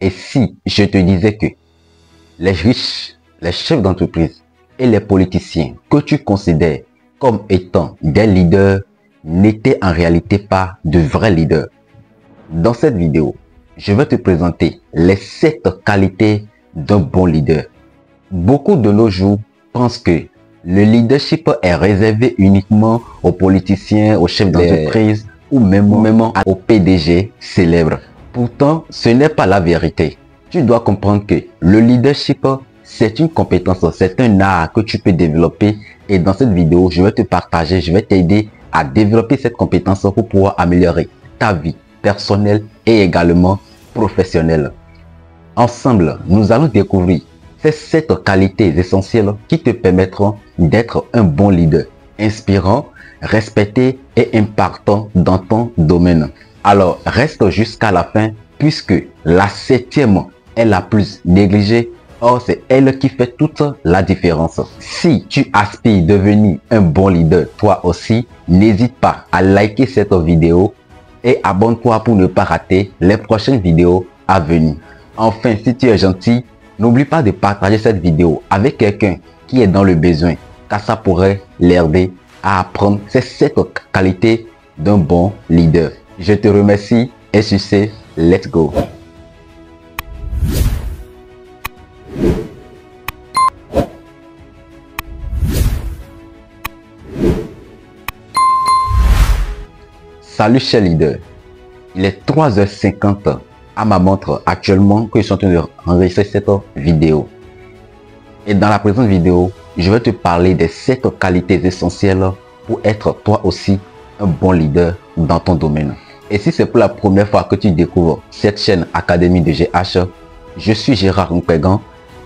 Et si je te disais que les riches, les chefs d'entreprise et les politiciens que tu considères comme étant des leaders n'étaient en réalité pas de vrais leaders? Dans cette vidéo, je vais te présenter les 7 qualités d'un bon leader. Beaucoup de nos jours pensent que le leadership est réservé uniquement aux politiciens, aux chefs d'entreprise ou même aux PDG célèbres. Pourtant, ce n'est pas la vérité. Tu dois comprendre que le leadership, c'est une compétence, c'est un art que tu peux développer. Et dans cette vidéo, je vais te partager, je vais t'aider à développer cette compétence pour pouvoir améliorer ta vie personnelle et également professionnelle. Ensemble, nous allons découvrir ces 7 qualités essentielles qui te permettront d'être un bon leader, inspirant, respecté et impactant dans ton domaine. Alors, reste jusqu'à la fin puisque la 7e est la plus négligée. Or, c'est elle qui fait toute la différence. Si tu aspires devenir un bon leader, toi aussi, n'hésite pas à liker cette vidéo et abonne-toi pour ne pas rater les prochaines vidéos à venir. Enfin, si tu es gentil, n'oublie pas de partager cette vidéo avec quelqu'un qui est dans le besoin, car ça pourrait l'aider à apprendre ces 7 qualités d'un bon leader. Je te remercie et sur ce, let's go! Salut chers leaders, il est 3h50 à ma montre actuellement que je suis en train de enregistrer cette vidéo. Et dans la présente vidéo, je vais te parler des 7 qualités essentielles pour être toi aussi un bon leader dans ton domaine. Et si c'est pour la première fois que tu découvres cette chaîne Académie de GH, je suis Gérard Mpégan,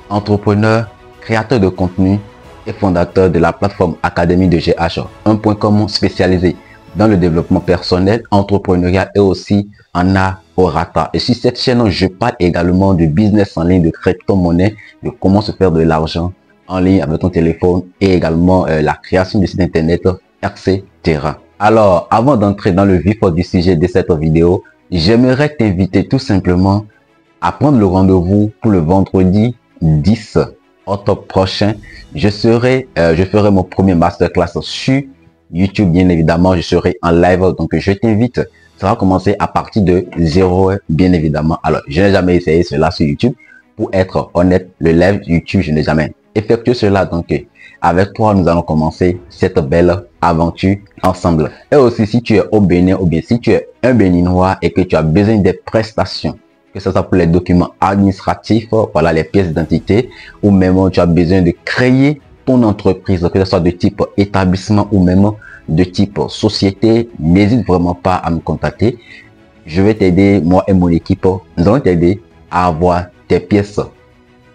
entrepreneur, créateur de contenu et fondateur de la plateforme Académie de GH, un point commun spécialisé dans le développement personnel, entrepreneurial et aussi en art oratoire. Et sur cette chaîne, je parle également de business en ligne, de crypto-monnaie, de comment se faire de l'argent en ligne avec ton téléphone et également la création de sites internet, etc. Alors, avant d'entrer dans le vif du sujet de cette vidéo, j'aimerais t'inviter tout simplement à prendre le rendez-vous pour le vendredi 10 octobre prochain. Je ferai mon premier masterclass sur YouTube, bien évidemment. Je serai en live, donc je t'invite. Ça va commencer à partir de 0 heure, bien évidemment. Alors, je n'ai jamais essayé cela sur YouTube. Pour être honnête, le live YouTube, je n'ai jamais effectué cela. Donc, avec toi, nous allons commencer cette belle aventure ensemble. Et aussi, si tu es au Bénin ou bien si tu es un Béninois et que tu as besoin des prestations, que ce soit pour les documents administratifs, voilà, les pièces d'identité, ou même tu as besoin de créer ton entreprise, que ce soit de type établissement ou même de type société, n'hésite vraiment pas à me contacter. Je vais t'aider, moi et mon équipe, nous allons t'aider à avoir tes pièces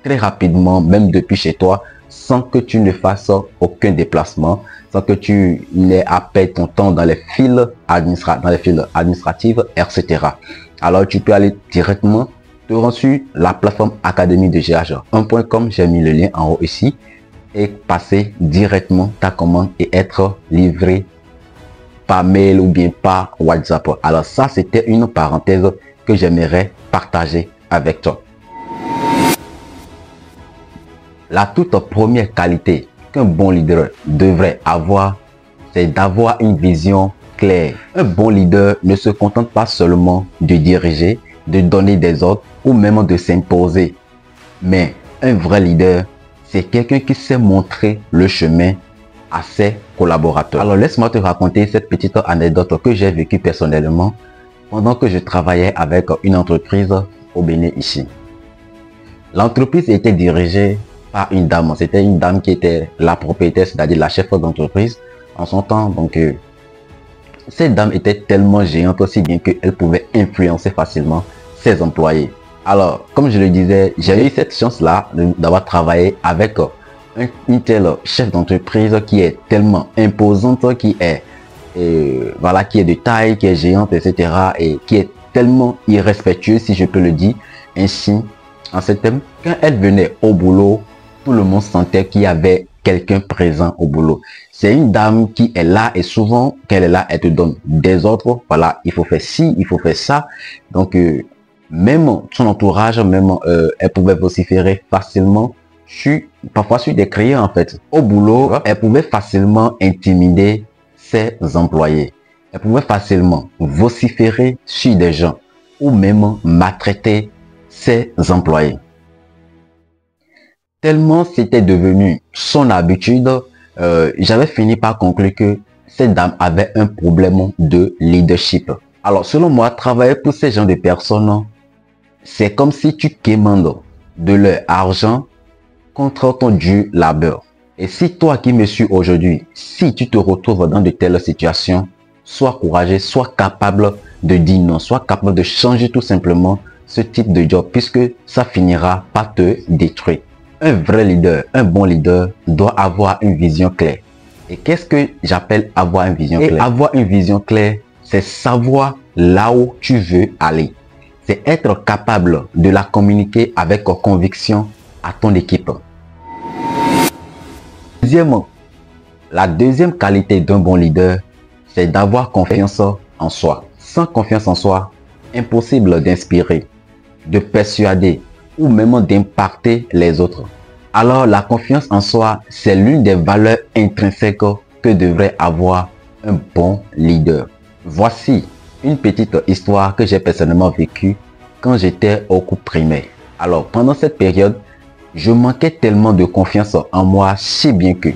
très rapidement, même depuis chez toi, sans que tu ne fasses aucun déplacement, sans que tu n'aies à perdre ton temps dans les files administratives, etc. Alors, tu peux aller directement te rendre sur la plateforme Académie de GH1.com. J'ai mis le lien en haut ici. Et passer directement ta commande et être livré par mail ou bien par WhatsApp. Alors ça, c'était une parenthèse que j'aimerais partager avec toi. La toute première qualité qu'un bon leader devrait avoir, c'est d'avoir une vision claire. Un bon leader ne se contente pas seulement de diriger, de donner des ordres ou même de s'imposer. Mais un vrai leader, c'est quelqu'un qui sait montrer le chemin à ses collaborateurs. Alors laisse-moi te raconter cette petite anecdote que j'ai vécue personnellement pendant que je travaillais avec une entreprise au Bénin ici. L'entreprise était dirigée par une dame. C'était une dame qui était la propriétaire, c'est-à-dire la chef d'entreprise en son temps. Donc cette dame était tellement géante aussi bien qu'elle pouvait influencer facilement ses employés. Alors, comme je le disais, j'ai eu cette chance-là d'avoir travaillé avec une telle chef d'entreprise qui est tellement imposante, qui est de taille, qui est géante, etc. et qui est tellement irrespectueuse, si je peux le dire ainsi, en ce thème. Quand elle venait au boulot, tout le monde sentait qu'il y avait quelqu'un présent au boulot. C'est une dame qui est là et souvent, quand elle est là, elle te donne des ordres. Voilà, il faut faire ci, il faut faire ça. Donc, Même son entourage, même elle pouvait vociférer facilement parfois sur des clients en fait. Au boulot, elle pouvait facilement intimider ses employés. Elle pouvait facilement vociférer sur des gens ou même maltraiter ses employés. Tellement c'était devenu son habitude, j'avais fini par conclure que cette dame avait un problème de leadership. Alors selon moi, travailler pour ces gens de personnes, c'est comme si tu quémandes de leur argent contre ton dur labeur. Et si toi qui me suis aujourd'hui, si tu te retrouves dans de telles situations, sois courageux, sois capable de dire non, sois capable de changer tout simplement ce type de job puisque ça finira par te détruire. Un vrai leader, un bon leader doit avoir une vision claire. Et qu'est-ce que j'appelle avoir une vision claire? Avoir une vision claire, c'est savoir là où tu veux aller. C'est être capable de la communiquer avec conviction à ton équipe. Deuxièmement, la deuxième qualité d'un bon leader, c'est d'avoir confiance en soi. Sans confiance en soi, impossible d'inspirer, de persuader ou même d'impacter les autres. Alors la confiance en soi, c'est l'une des valeurs intrinsèques que devrait avoir un bon leader. Voici une petite histoire que j'ai personnellement vécue quand j'étais au cours primaire. Alors pendant cette période, je manquais tellement de confiance en moi, si bien que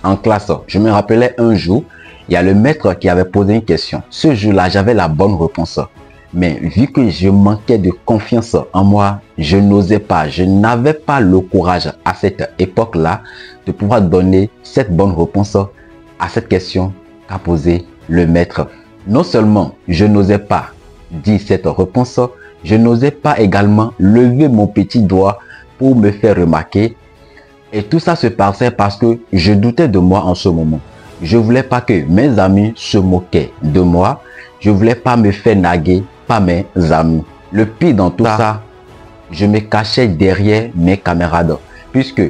en classe, je me rappelais un jour, il y a le maître qui avait posé une question. Ce jour-là, j'avais la bonne réponse. Mais vu que je manquais de confiance en moi, je n'osais pas, je n'avais pas le courage à cette époque-là de pouvoir donner cette bonne réponse à cette question qu'a posé le maître. Non seulement je n'osais pas dire cette réponse, je n'osais pas également lever mon petit doigt pour me faire remarquer. Et tout ça se passait parce que je doutais de moi en ce moment. Je voulais pas que mes amis se moquaient de moi. Je voulais pas me faire naguer par mes amis. Le pire dans tout ça, je me cachais derrière mes camarades. Puisque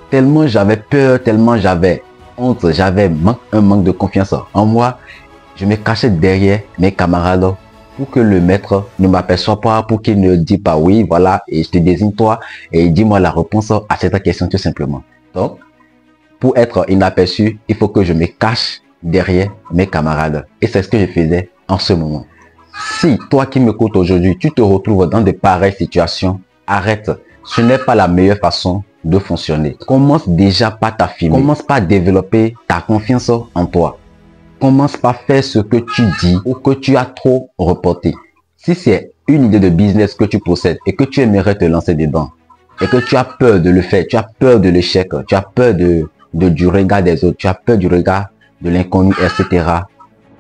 tellement j'avais peur, tellement j'avais honte, j'avais un manque de confiance en moi, je me cachais derrière mes camarades pour que le maître ne m'aperçoive pas, pour qu'il ne dise pas oui, voilà, et je te désigne toi, et dis-moi la réponse à cette question tout simplement. Donc, pour être inaperçu, il faut que je me cache derrière mes camarades. Et c'est ce que je faisais en ce moment. Si toi qui m'écoutes aujourd'hui, tu te retrouves dans de pareilles situations, arrête. Ce n'est pas la meilleure façon de fonctionner. Commence déjà par t'affirmer. Commence par développer ta confiance en toi. Commence par faire ce que tu dis ou que tu as trop reporté. Si c'est une idée de business que tu possèdes et que tu aimerais te lancer dedans et que tu as peur de le faire, tu as peur de l'échec, tu as peur du regard des autres, tu as peur du regard de l'inconnu, etc.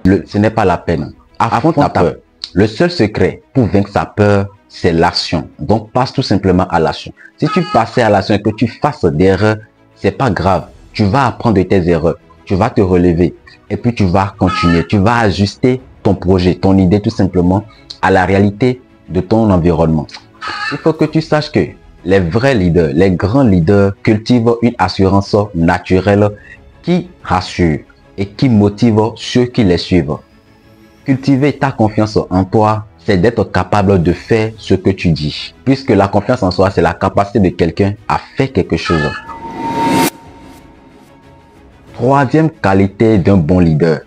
Ce n'est pas la peine. Affronte ta peur. Le seul secret pour vaincre sa peur, c'est l'action. Donc passe tout simplement à l'action. Si tu passes à l'action et que tu fasses des erreurs, c'est pas grave. Tu vas apprendre de tes erreurs. Tu vas te relever. Et puis tu vas continuer, tu vas ajuster ton projet, ton idée tout simplement à la réalité de ton environnement. Il faut que tu saches que les vrais leaders, les grands leaders cultivent une assurance naturelle qui rassure et qui motive ceux qui les suivent. Cultiver ta confiance en toi, c'est d'être capable de faire ce que tu dis. Puisque la confiance en soi, c'est la capacité de quelqu'un à faire quelque chose. Troisième qualité d'un bon leader,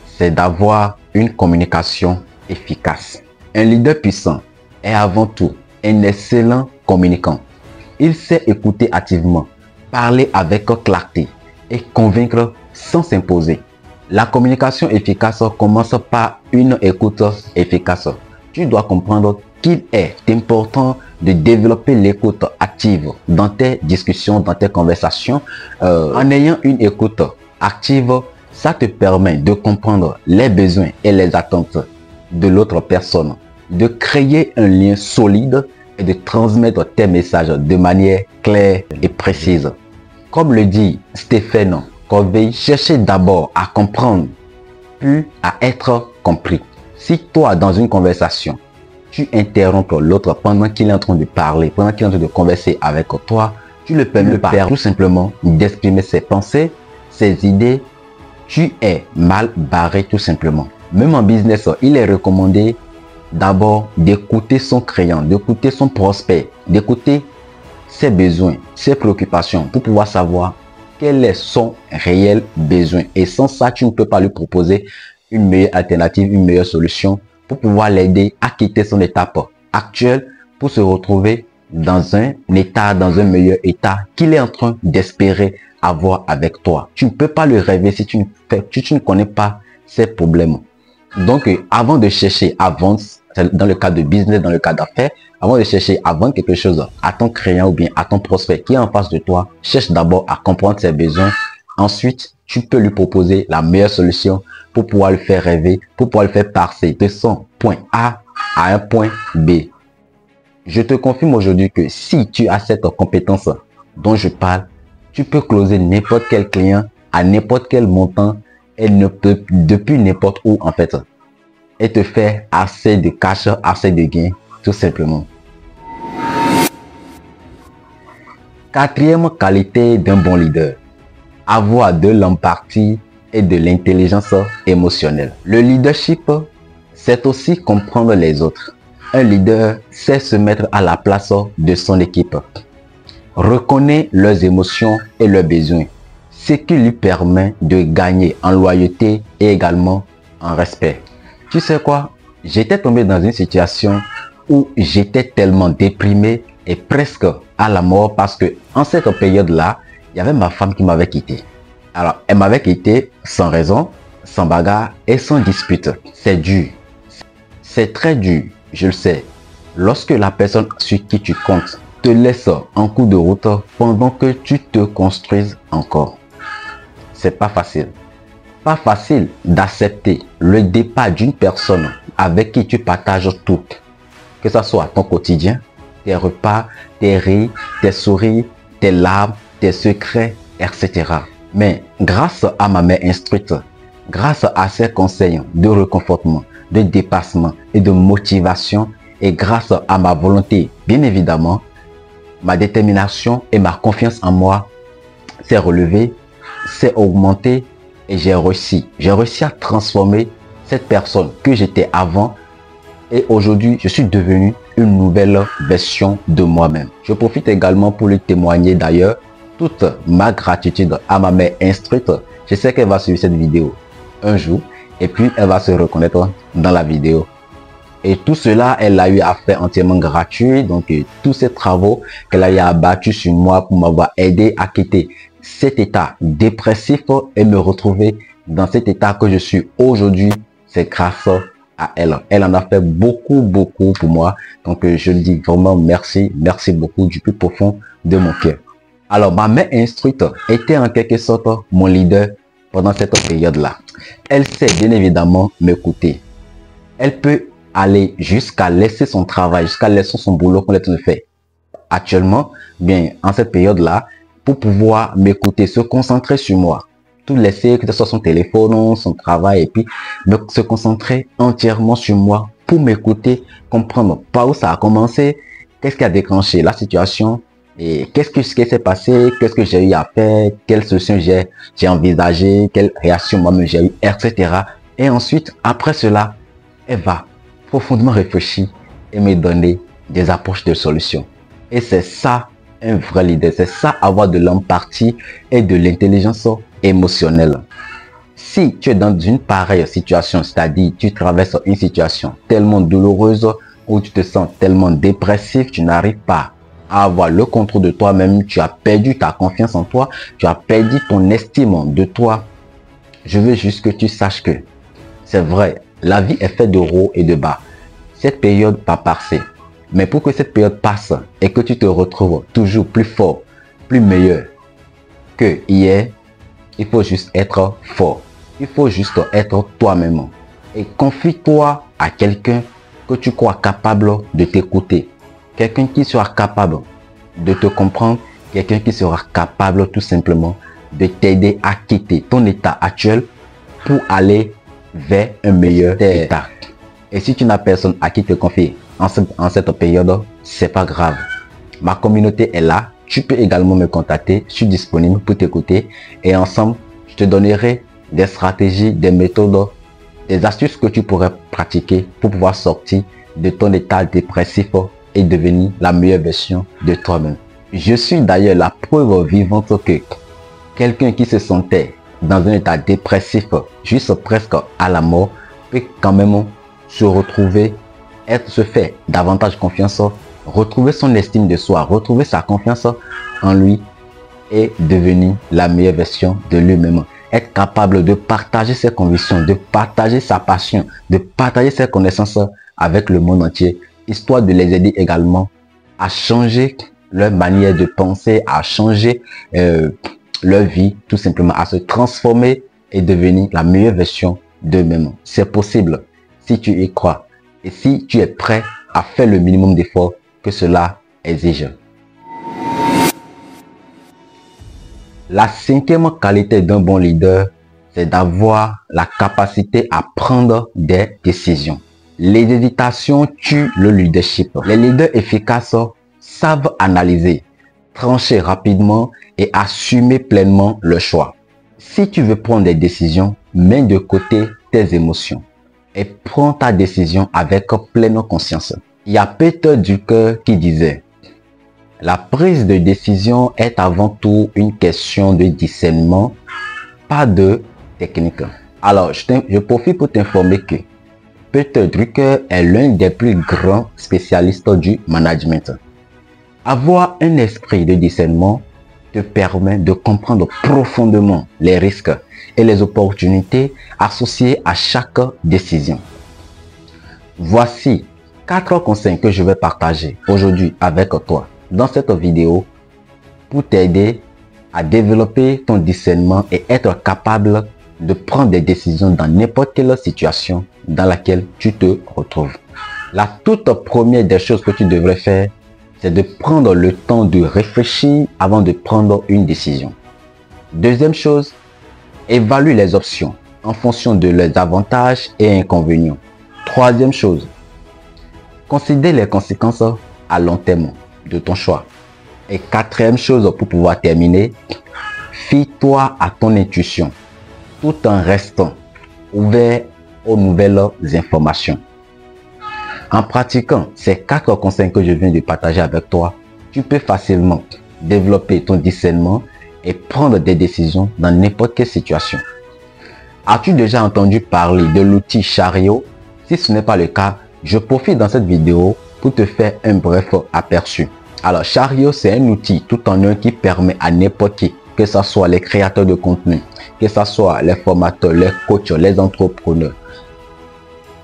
c'est d'avoir une communication efficace. Un leader puissant est avant tout un excellent communicant. Il sait écouter activement, parler avec clarté et convaincre sans s'imposer. La communication efficace commence par une écoute efficace. Tu dois comprendre qu'il est important de développer l'écoute active dans tes discussions, dans tes conversations. En ayant une écoute active, ça te permet de comprendre les besoins et les attentes de l'autre personne, de créer un lien solide et de transmettre tes messages de manière claire et précise. Comme le dit Stephen Covey, cherchez d'abord à comprendre, puis à être compris. Si toi, dans une conversation, tu interromps l'autre pendant qu'il est en train de parler, pendant qu'il est en train de converser avec toi, tu le permets pas tout simplement d'exprimer ses pensées, ses idées, tu es mal barré tout simplement. Même en business, il est recommandé d'abord d'écouter son client, d'écouter son prospect, d'écouter ses besoins, ses préoccupations pour pouvoir savoir quel est son réel besoin. Et sans ça, tu ne peux pas lui proposer une meilleure alternative, une meilleure solution pour pouvoir l'aider à quitter son étape actuelle pour se retrouver dans un état, dans un meilleur état qu'il est en train d'espérer avoir avec toi. Tu ne peux pas le rêver si tu ne connais pas ses problèmes. Donc, avant de chercher à vendre, dans le cas de business, dans le cas d'affaires, avant de chercher à vendre quelque chose à ton client ou bien à ton prospect qui est en face de toi, cherche d'abord à comprendre ses besoins. Ensuite, tu peux lui proposer la meilleure solution pour pouvoir le faire rêver, pour pouvoir le faire passer de son point A à un point B. Je te confirme aujourd'hui que si tu as cette compétence dont je parle, tu peux closer n'importe quel client à n'importe quel montant et depuis n'importe où en fait. Et te faire assez de cash, assez de gains, tout simplement. Quatrième qualité d'un bon leader, avoir de l'empathie et de l'intelligence émotionnelle. Le leadership, c'est aussi comprendre les autres. Un leader sait se mettre à la place de son équipe, reconnaît leurs émotions et leurs besoins, ce qui lui permet de gagner en loyauté et également en respect. Tu sais quoi? J'étais tombé dans une situation où j'étais tellement déprimé et presque à la mort parce que en cette période-là, il y avait ma femme qui m'avait quitté. Alors, elle m'avait quitté sans raison, sans bagarre et sans dispute. C'est dur. C'est très dur, je le sais. Lorsque la personne sur qui tu comptes te laisse en cours de route pendant que tu te construises encore. C'est pas facile. Pas facile d'accepter le départ d'une personne avec qui tu partages tout. Que ce soit ton quotidien, tes repas, tes rires, tes sourires, tes larmes, tes secrets, etc. Mais grâce à ma mère instruite, grâce à ses conseils de réconfortement, de dépassement et de motivation, et grâce à ma volonté, bien évidemment, ma détermination et ma confiance en moi s'est relevée, s'est augmentée et j'ai réussi. J'ai réussi à transformer cette personne que j'étais avant et aujourd'hui, je suis devenu une nouvelle version de moi-même. Je profite également pour lui témoigner d'ailleurs toute ma gratitude à ma mère instruite. Je sais qu'elle va suivre cette vidéo un jour et puis elle va se reconnaître dans la vidéo. Et tout cela, elle l'a eu à faire entièrement gratuit. Donc, tous ces travaux qu'elle a eu abattus sur moi pour m'avoir aidé à quitter cet état dépressif et me retrouver dans cet état que je suis aujourd'hui, c'est grâce à elle. Elle en a fait beaucoup pour moi. Donc, je le dis vraiment merci. Merci beaucoup du plus profond de mon cœur. Alors, ma mère instruite était en quelque sorte mon leader pendant cette période-là. Elle sait bien évidemment m'écouter. Elle peut aller jusqu'à laisser son travail, jusqu'à laisser son boulot qu'on est en train de faire actuellement, bien en cette période-là, pour pouvoir m'écouter, se concentrer sur moi, tout laisser, que ce soit son téléphone, son travail, et puis se concentrer entièrement sur moi pour m'écouter, comprendre par où ça a commencé, qu'est-ce qui a déclenché la situation, et qu'est-ce qui s'est passé, qu'est-ce que j'ai eu à faire, quelle solution j'ai envisagé, quelle réaction moi-même j'ai eu, etc. Et ensuite, après cela, elle va profondément réfléchir et me donner des approches de solutions. Et c'est ça un vrai leader, c'est ça avoir de l'empathie et de l'intelligence émotionnelle. Si tu es dans une pareille situation, c'est-à-dire tu traverses une situation tellement douloureuse où tu te sens tellement dépressif, tu n'arrives pas à avoir le contrôle de toi-même, tu as perdu ta confiance en toi, tu as perdu ton estime de toi, je veux juste que tu saches que c'est vrai, la vie est faite de hauts et de bas. Cette période va passer. Mais pour que cette période passe et que tu te retrouves toujours plus fort, plus meilleur que hier, il faut juste être fort. Il faut juste être toi-même. Et confie-toi à quelqu'un que tu crois capable de t'écouter. Quelqu'un qui sera capable de te comprendre. Quelqu'un qui sera capable tout simplement de t'aider à quitter ton état actuel pour aller vers un meilleur état. Et si tu n'as personne à qui te confier en cette période, c'est pas grave. Ma communauté est là. Tu peux également me contacter. Je suis disponible pour t'écouter. Et ensemble, je te donnerai des stratégies, des méthodes, des astuces que tu pourrais pratiquer pour pouvoir sortir de ton état dépressif et devenir la meilleure version de toi-même. Je suis d'ailleurs la preuve vivante que quelqu'un qui se sentait dans un état dépressif, juste presque à la mort, peut quand même se retrouver, se faire davantage confiance, retrouver son estime de soi, retrouver sa confiance en lui et devenir la meilleure version de lui-même. Être capable de partager ses convictions, de partager sa passion, de partager ses connaissances avec le monde entier, histoire de les aider également à changer leur manière de penser, à changer leur vie, tout simplement, à se transformer et devenir la meilleure version d'eux-mêmes. C'est possible si tu y crois et si tu es prêt à faire le minimum d'efforts que cela exige. La cinquième qualité d'un bon leader, c'est d'avoir la capacité à prendre des décisions. Les hésitations tuent le leadership. Les leaders efficaces savent analyser, trancher rapidement et assumer pleinement le choix. Si tu veux prendre des décisions, mets de côté tes émotions et prends ta décision avec pleine conscience. Il y a Peter Drucker qui disait: la prise de décision est avant tout une question de discernement, pas de technique. Alors, je profite pour t'informer que Peter Drucker est l'un des plus grands spécialistes du management. Avoir un esprit de discernement te permet de comprendre profondément les risques et les opportunités associées à chaque décision. Voici 4 conseils que je vais partager aujourd'hui avec toi dans cette vidéo pour t'aider à développer ton discernement et être capable de prendre des décisions dans n'importe quelle situation dans laquelle tu te retrouves. La toute première des choses que tu devrais faire, c'est de prendre le temps de réfléchir avant de prendre une décision. Deuxième chose, évalue les options en fonction de leurs avantages et inconvénients. Troisième chose, considère les conséquences à long terme de ton choix. Et quatrième chose, pour pouvoir terminer, fie-toi à ton intuition tout en restant ouvert aux nouvelles informations. En pratiquant ces 4 conseils que je viens de partager avec toi, tu peux facilement développer ton discernement et prendre des décisions dans n'importe quelle situation. As-tu déjà entendu parler de l'outil Chariot? Si ce n'est pas le cas, je profite dans cette vidéo pour te faire un bref aperçu. Alors, Chariot, c'est un outil tout en un qui permet à n'importe qui, que ce soit les créateurs de contenu, que ce soit les formateurs, les coachs, les entrepreneurs,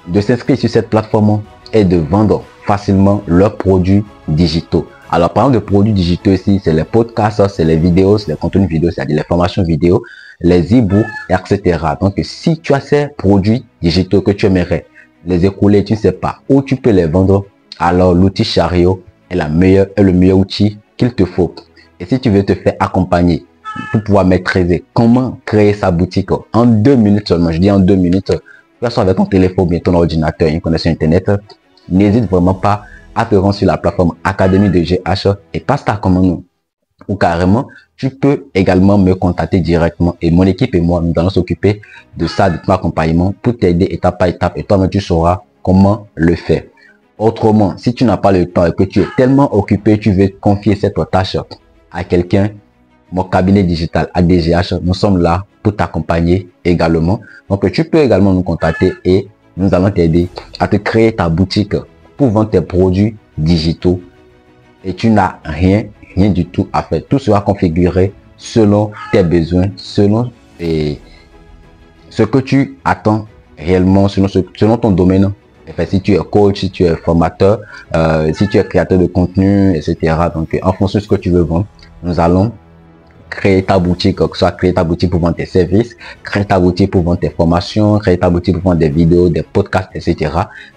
de s'inscrire sur cette plateforme et de vendre facilement leurs produits digitaux. Alors, par exemple, de produits digitaux ici, c'est les podcasts, c'est les vidéos, c'est les contenus vidéo, c'est-à-dire les formations vidéo, les e-books, etc. Donc, si tu as ces produits digitaux que tu aimerais les écouler, tu ne sais pas où tu peux les vendre, alors l'outil Chariot est le meilleur outil qu'il te faut. Et si tu veux te faire accompagner pour pouvoir maîtriser comment créer sa boutique en 2 minutes seulement, je dis en 2 minutes, que ce soit avec ton téléphone, bien ton ordinateur, une connexion internet, n'hésite vraiment pas à te rendre sur la plateforme Académie de GH et passe ta commande. Ou carrément, tu peux également me contacter directement et mon équipe et moi, nous allons s'occuper de ça, de ton accompagnement pour t'aider étape par étape et toi-même tu sauras comment le faire. Autrement, si tu n'as pas le temps et que tu es tellement occupé, tu veux confier cette tâche à quelqu'un, mon cabinet digital ADGH, nous sommes là pour t'accompagner également. Donc, tu peux également nous contacter et nous allons t'aider à te créer ta boutique pour vendre tes produits digitaux. Et tu n'as rien du tout à faire. Tout sera configuré selon tes besoins, selon ce que tu attends réellement, selon ton domaine. Enfin, si tu es coach, si tu es formateur, si tu es créateur de contenu, etc. Donc, en fonction de ce que tu veux vendre, nous allons créer ta boutique, que ce soit créer ta boutique pour vendre tes services, créer ta boutique pour vendre tes formations, créer ta boutique pour vendre des vidéos, des podcasts, etc.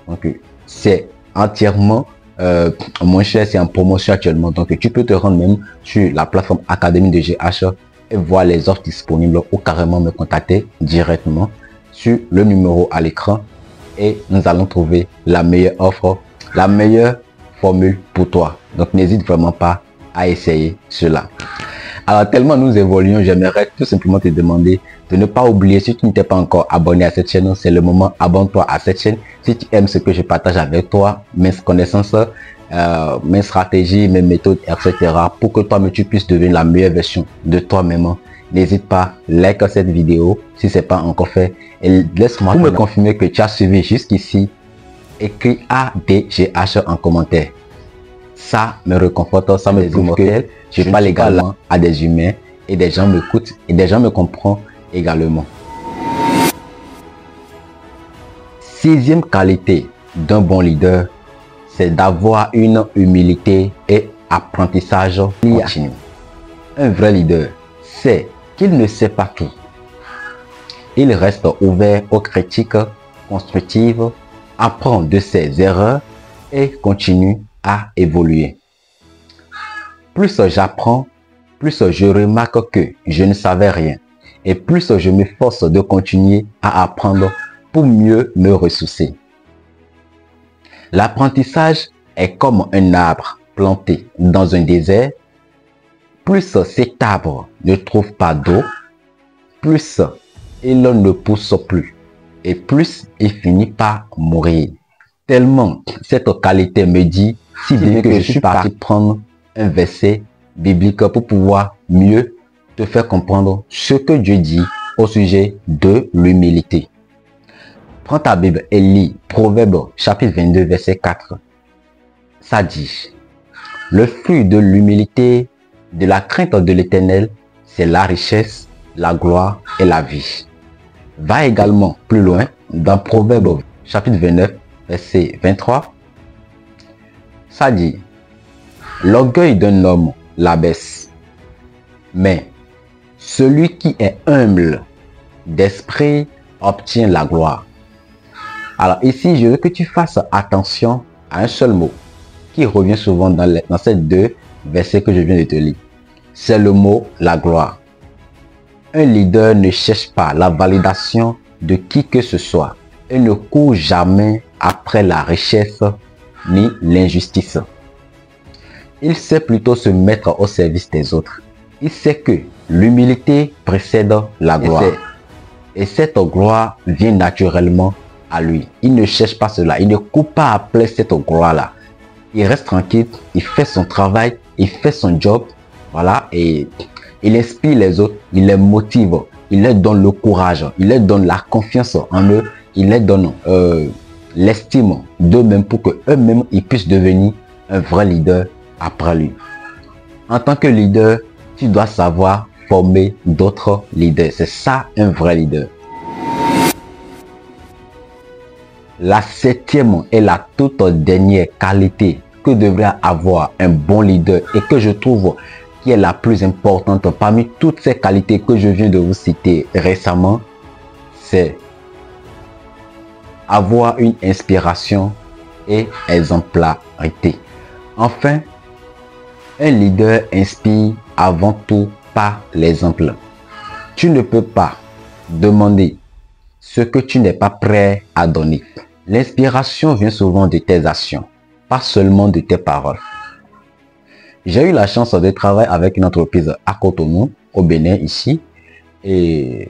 Donc, c'est entièrement moins cher, c'est en promotion actuellement. Donc, tu peux te rendre même sur la plateforme Académie de GH et voir les offres disponibles ou carrément me contacter directement sur le numéro à l'écran. Et nous allons trouver la meilleure offre, la meilleure formule pour toi. Donc, n'hésite vraiment pas à essayer cela. Alors, tellement nous évoluons, j'aimerais tout simplement te demander de ne pas oublier, si tu n'es pas encore abonné à cette chaîne, c'est le moment, abonne-toi à cette chaîne. Si tu aimes ce que je partage avec toi, mes connaissances, mes stratégies, mes méthodes, etc. pour que toi-même tu puisses devenir la meilleure version de toi-même. N'hésite pas, like cette vidéo si ce n'est pas encore fait. Et laisse-moi me confirmer que tu as suivi jusqu'ici. Écris ADGH en commentaire. Ça me réconforte, ça me prouve que je parle également à des humains et des gens m'écoutent et des gens me comprennent également. Sixième qualité d'un bon leader, c'est d'avoir une humilité et apprentissage continu. Un vrai leader sait qu'il ne sait pas tout. Il reste ouvert aux critiques constructives, apprend de ses erreurs et continue à évoluer. Plus j'apprends, plus je remarque que je ne savais rien et plus je m'efforce de continuer à apprendre pour mieux me ressourcer. L'apprentissage est comme un arbre planté dans un désert. Plus cet arbre ne trouve pas d'eau, plus il ne pousse plus et plus il finit par mourir. Tellement cette qualité me dit si bien que je suis parti prendre un verset biblique pour pouvoir mieux te faire comprendre ce que Dieu dit au sujet de l'humilité. Prends ta Bible et lis Proverbe chapitre 22 verset 4. Ça dit: le fruit de l'humilité, de la crainte de l'Éternel, c'est la richesse, la gloire et la vie. Va également plus loin dans Proverbe chapitre 29 verset 23. Ça dit: l'orgueil d'un homme l'abaisse, mais celui qui est humble d'esprit obtient la gloire. Alors ici, je veux que tu fasses attention à un seul mot qui revient souvent dans ces deux versets que je viens de te lire. C'est le mot la gloire. Un leader ne cherche pas la validation de qui que ce soit et ne court jamais après la richesse ni l'injustice. Il sait plutôt se mettre au service des autres. Il sait que l'humilité précède la gloire. Et cette gloire vient naturellement à lui. Il ne cherche pas cela. Il ne court pas après cette gloire-là. Il reste tranquille, il fait son travail, il fait son job. Voilà, et il inspire les autres, il les motive, il leur donne le courage, il leur donne la confiance en eux, il leur donne l'estime d'eux-mêmes pour qu'eux-mêmes ils puissent devenir un vrai leader après lui. En tant que leader, tu dois savoir former d'autres leaders. C'est ça un vrai leader. La septième et la toute dernière qualité que devrait avoir un bon leader et que je trouve qui est la plus importante parmi toutes ces qualités que je viens de vous citer récemment, c'est avoir une inspiration et exemplarité. Enfin, un leader inspire avant tout par l'exemple. Tu ne peux pas demander ce que tu n'es pas prêt à donner. L'inspiration vient souvent de tes actions, pas seulement de tes paroles. J'ai eu la chance de travailler avec une entreprise à Cotonou, au Bénin, ici. Et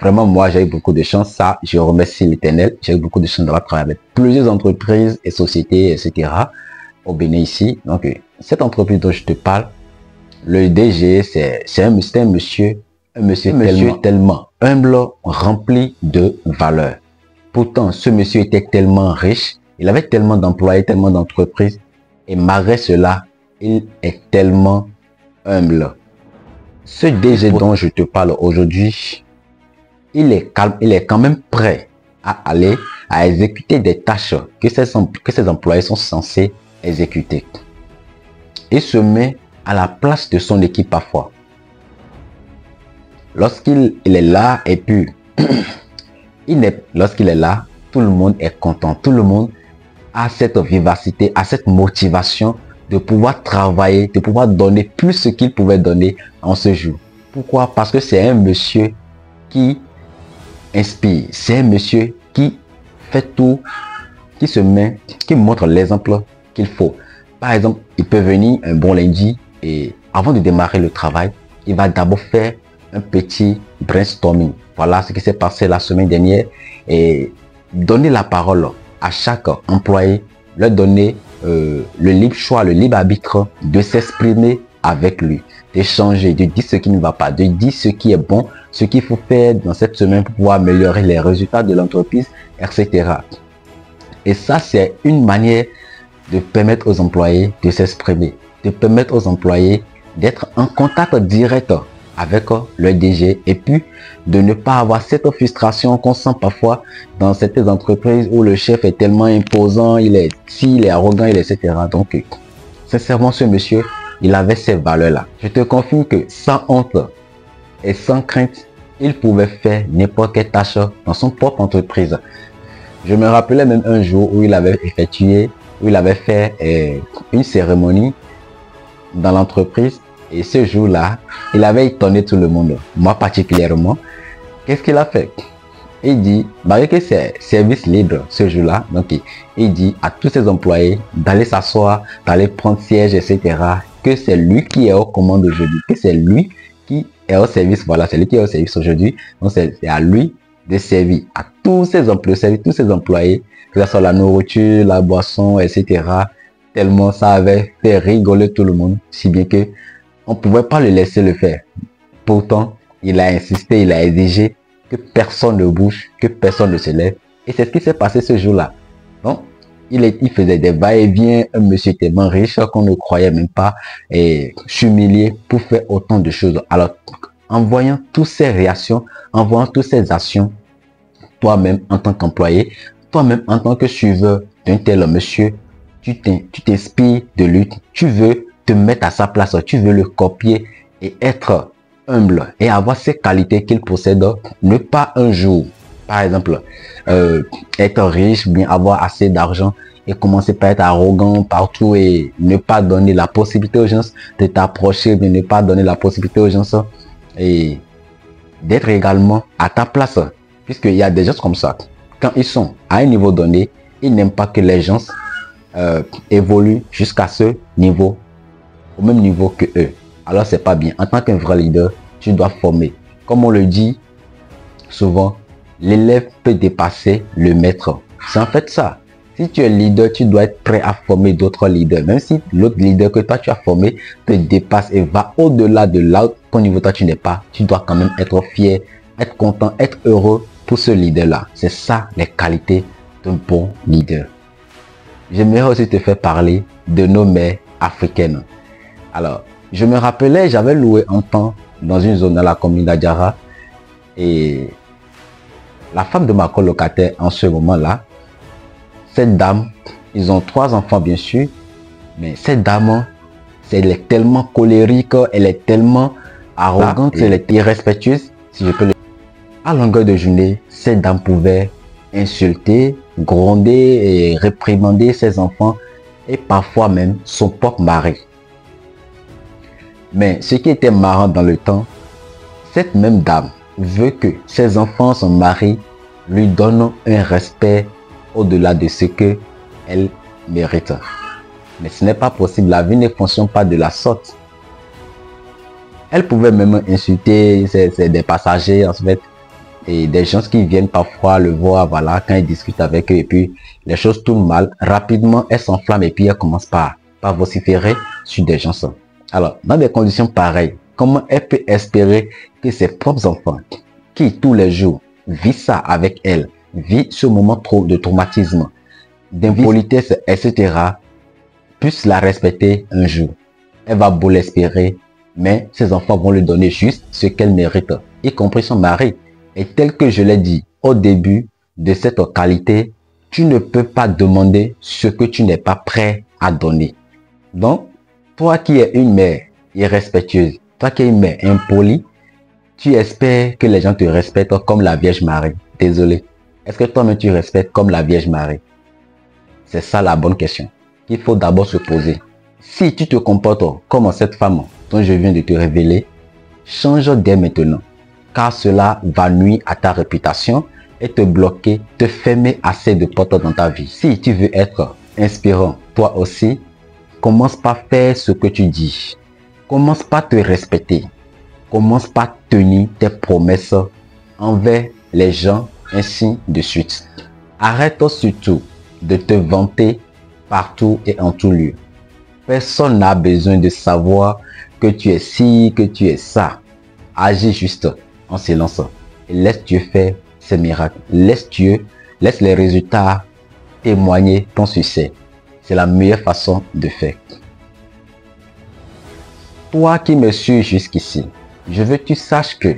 vraiment, moi, j'ai eu beaucoup de chance. Ça, je remercie l'Éternel. J'ai eu beaucoup de chance d'avoir travaillé avec plusieurs entreprises et sociétés, etc. au Bénin, ici. Donc, cette entreprise dont je te parle, le DG, c'est un monsieur tellement humble, rempli de valeurs. Pourtant, ce monsieur était tellement riche, il avait tellement d'employés, tellement d'entreprises, et malgré cela, il est tellement humble. Ce DG dont je te parle aujourd'hui, il est calme, il est quand même prêt à aller à exécuter des tâches que ses employés sont censés exécuter. Il se met à la place de son équipe parfois. Lorsqu'il est là et puis lorsqu'il est là, tout le monde est content. Tout le monde a cette vivacité, a cette motivation de pouvoir travailler, de pouvoir donner plus ce qu'il pouvait donner en ce jour. Pourquoi? Parce que c'est un monsieur qui inspire. C'est un monsieur qui fait tout, qui montre l'exemple qu'il faut. Par exemple, il peut venir un bon lundi et avant de démarrer le travail, il va d'abord faire un petit brainstorming. Voilà ce qui s'est passé la semaine dernière et donner la parole à chaque employé, leur donner le libre choix, le libre arbitre de s'exprimer avec lui, d'échanger, de dire ce qui ne va pas, de dire ce qui est bon, ce qu'il faut faire dans cette semaine pour pouvoir améliorer les résultats de l'entreprise, etc. Et ça, c'est une manière de permettre aux employés de s'exprimer, de permettre aux employés d'être en contact direct avec le DG et puis de ne pas avoir cette frustration qu'on sent parfois dans certaines entreprises où le chef est tellement imposant, il est arrogant, etc. Donc, sincèrement, ce monsieur, il avait ces valeurs-là. Je te confirme que sans honte et sans crainte, il pouvait faire n'importe quelle tâche dans son propre entreprise. Je me rappelais même un jour où il avait fait une cérémonie dans l'entreprise. Et ce jour-là, il avait étonné tout le monde, moi particulièrement. Qu'est-ce qu'il a fait? Il dit, malgré que c'est service libre ce jour-là, donc il dit à tous ses employés d'aller s'asseoir, d'aller prendre siège, etc. Que c'est lui qui est aux commandes aujourd'hui, que c'est lui qui est au service. Voilà, c'est lui qui est au service aujourd'hui. Donc c'est à lui de servir à tous ses employés, que ce soit la nourriture, la boisson, etc. Tellement ça avait fait rigoler tout le monde, si bien que on ne pouvait pas le laisser le faire. Pourtant, il a insisté, il a exigé que personne ne bouge, que personne ne se lève. Et c'est ce qui s'est passé ce jour-là. Donc, il faisait des va-et-vient, un monsieur tellement riche qu'on ne croyait même pas et s'humilier pour faire autant de choses. Alors, en voyant toutes ces réactions, en voyant toutes ces actions, toi-même en tant qu'employé, toi-même en tant que suiveur d'un tel monsieur, tu t'inspires de lui, tu veux te mettre à sa place, tu veux le copier et être humble et avoir ces qualités qu'il possède, ne pas un jour, par exemple, être riche, bien avoir assez d'argent et commencer par être arrogant partout et ne pas donner la possibilité aux gens de t'approcher, mais ne pas donner la possibilité aux gens et d'être également à ta place. Puisqu'il y a des gens comme ça, quand ils sont à un niveau donné, ils n'aiment pas que les gens évoluent jusqu'à ce niveau, au même niveau que eux. Alors c'est pas bien. En tant qu'un vrai leader, tu dois former. Comme on le dit souvent, l'élève peut dépasser le maître. C'est en fait ça. Si tu es leader, tu dois être prêt à former d'autres leaders. Même si l'autre leader que toi tu as formé te dépasse et va au-delà de là qu'au niveau toi tu n'es pas, tu dois quand même être fier, être content, être heureux pour ce leader-là. C'est ça les qualités d'un bon leader. J'aimerais aussi te faire parler de nos mères africaines. Alors, je me rappelais, j'avais loué un temps dans une zone à la commune d'Adjara et la femme de ma colocataire en ce moment-là, cette dame, ils ont 3 enfants bien sûr, mais cette dame, elle est tellement colérique, elle est tellement arrogante, elle est irrespectueuse, si je peux le dire. À longueur de journée, cette dame pouvait insulter, gronder et réprimander ses enfants et parfois même son propre mari. Mais ce qui était marrant dans le temps, cette même dame veut que ses enfants, son mari, lui donnent un respect au-delà de ce qu'elle mérite. Mais ce n'est pas possible, la vie ne fonctionne pas de la sorte. Elle pouvait même insulter des passagers en fait, et des gens qui viennent parfois le voir, voilà, quand ils discutent avec eux et puis les choses tournent mal, rapidement elle s'enflamme et puis elle commence par vociférer sur des gens. Alors, dans des conditions pareilles, comment elle peut espérer que ses propres enfants, qui tous les jours vivent ça avec elle, vivent ce moment de traumatisme, d'impolitesse, etc., puissent la respecter un jour? Elle va beau l'espérer, mais ses enfants vont lui donner juste ce qu'elle mérite, y compris son mari. Et tel que je l'ai dit au début de cette qualité, tu ne peux pas demander ce que tu n'es pas prêt à donner. Donc, toi qui es une mère irrespectueuse, toi qui es une mère impolie, tu espères que les gens te respectent comme la Vierge Marie. Désolé. Est-ce que toi-même tu respectes comme la Vierge Marie? C'est ça la bonne question qu'il faut d'abord se poser. Si tu te comportes comme cette femme dont je viens de te révéler, change dès maintenant. Car cela va nuire à ta réputation et te bloquer, te fermer assez de portes dans ta vie. Si tu veux être inspirant, toi aussi, commence par faire ce que tu dis. Commence par te respecter. Commence par tenir tes promesses envers les gens, ainsi de suite. Arrête surtout de te vanter partout et en tout lieu. Personne n'a besoin de savoir que tu es ci, que tu es ça. Agis juste en silence et laisse Dieu faire ses miracles. Laisse les résultats témoigner ton succès. C'est la meilleure façon de faire. Toi qui me suis jusqu'ici, je veux que tu saches que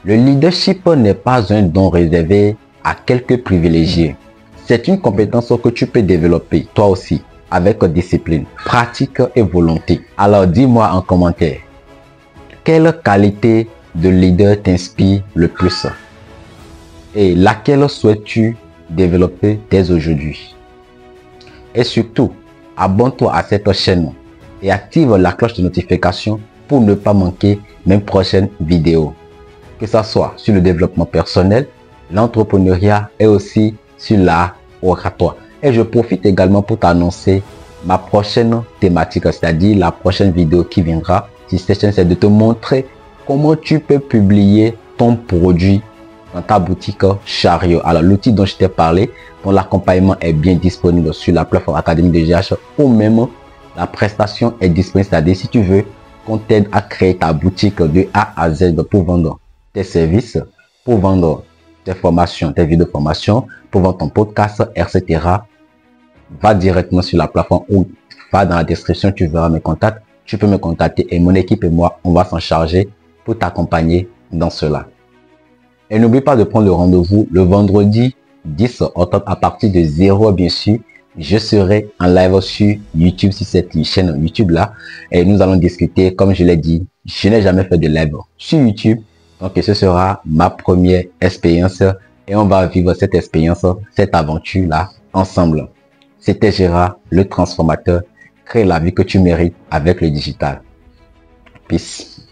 le leadership n'est pas un don réservé à quelques privilégiés. C'est une compétence que tu peux développer toi aussi avec discipline, pratique et volonté. Alors dis-moi en commentaire, quelle qualité de leader t'inspire le plus et laquelle souhaites-tu développer dès aujourd'hui? Et surtout, abonne-toi à cette chaîne et active la cloche de notification pour ne pas manquer mes prochaines vidéos. Que ce soit sur le développement personnel, l'entrepreneuriat et aussi sur l'art oratoire. Et je profite également pour t'annoncer ma prochaine thématique, c'est-à-dire la prochaine vidéo qui viendra sur cette chaîne, c'est de te montrer comment tu peux publier ton produit dans ta boutique Chariot. Alors l'outil dont je t'ai parlé, dont l'accompagnement est bien disponible sur la plateforme Académie de GH ou même la prestation est disponible, c'est-à-dire si tu veux qu'on t'aide à créer ta boutique de A à Z pour vendre tes services, pour vendre tes formations, tes vidéos de formation, pour vendre ton podcast, etc. Va directement sur la plateforme ou va dans la description, tu verras mes contacts. Tu peux me contacter et mon équipe et moi, on va s'en charger pour t'accompagner dans cela. Et n'oublie pas de prendre le rendez-vous le vendredi 10 octobre à partir de 0 bien sûr. Je serai en live sur YouTube, sur cette chaîne YouTube là. Et nous allons discuter, comme je l'ai dit, je n'ai jamais fait de live sur YouTube. Donc ce sera ma première expérience et on va vivre cette expérience, cette aventure là ensemble. C'était Gérard, le transformateur. Crée la vie que tu mérites avec le digital. Peace.